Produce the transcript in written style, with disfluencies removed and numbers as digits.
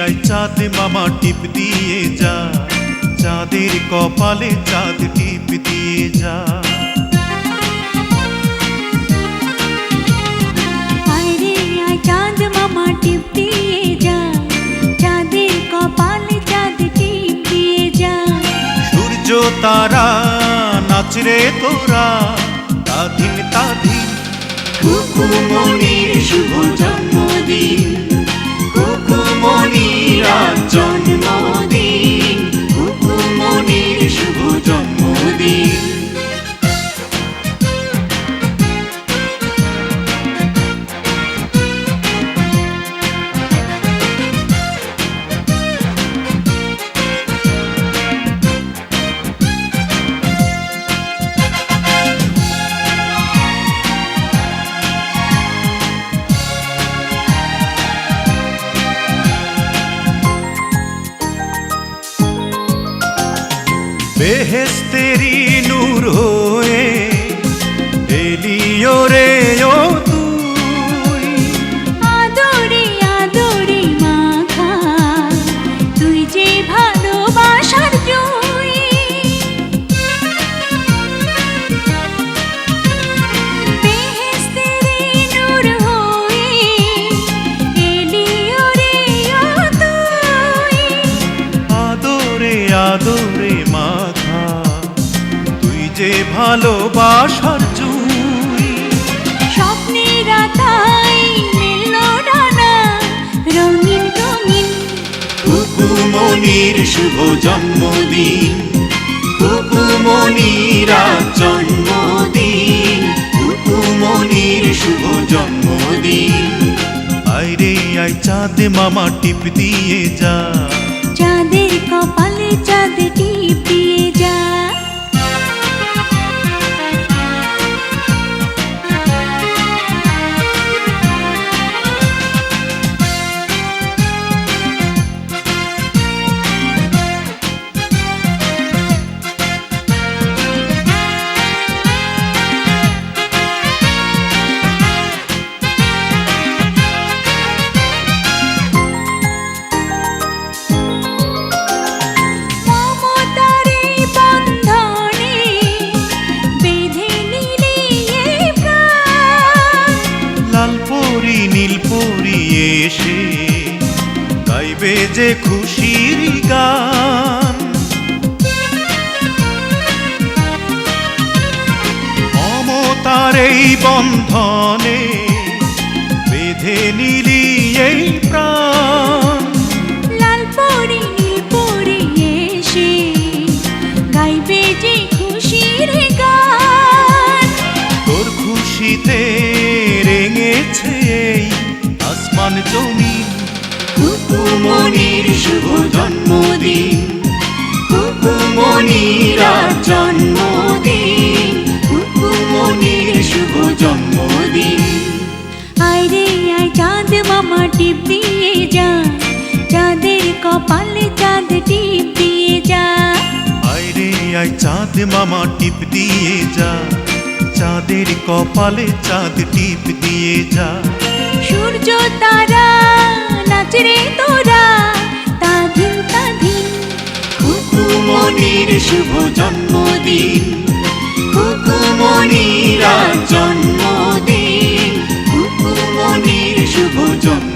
আয় চাঁদ মামা টিপ দিয়ে যা, চাঁদের কপালে চাঁদ টিপ দিয়ে যা। আয় রে আয় চাঁদ মামা টিপ দিয়ে যা, চাঁদের কপালে চাঁদ টিপ দিয়ে যা। সূর্য তারা নাচ রে তোরা, তাধিন তাধিন। খুকুমনির শুভ জন্মদিন, খুকুমনির আজ জন্মদিন, খুকুমনির শুভ জন্মদিন। বেহেশতেরি নূর হয়ে এলিও রে ও তুই। আদরে আদরে মাখা তুই যে ভালোবাসার জয়। বেহেশতেরি নূর হয়ে এলিও রে ও তুই। আদরে আদরে মাখা তুই যে ভালোবাসার জুই। স্বপ্নের আকাই মেলল ডানা রঙিন রঙিন। খুকুমনির শুভ জন্মদিন, খুকুমনির আজ জন্মদিন, খুকুমনির শুভ জন্মদিন। আয় রে আয় চাঁদ মামা টিপ দিয়ে যা, চাঁদের কপালে চাঁদ টিপ দিয়ে যা। মমতার এই বন্ধনে বেঁধে নিলি এই প্রাণ। লালপরি নীলপরি এসে গাইবে যে খুশির গান। মমতার এই বন্ধনে বেঁধে নিলি এই প্রাণ। লাল পরি নীল পরি এসে গাইবে যে খুশির গান। তোর খুশিতে রেঙেছে এই আসমান জমিন। খুকুমনির শুভ জন্মদিন, খুকুমনির আজ জন্মদিন, খুকুমনির শুভ জন্মদিন। আয় রে আয় চাঁদ মামা টিপ দিয়ে যা, চাঁদের কপালে চাঁদ টিপ দিয়ে যা। আয় রে আয় চাঁদ মামা টিপ দিয়ে যা, চাঁদের কপালে চাঁদ টিপ দিয়ে যা। সূর্য তারা নাচ রে তোরা, তাধিন তাধিন। খুকুমনির শুভ জন্মদিন, খুকুমনির আজ জন্মদিন, খুকুমনির শুভ জন্মদিন।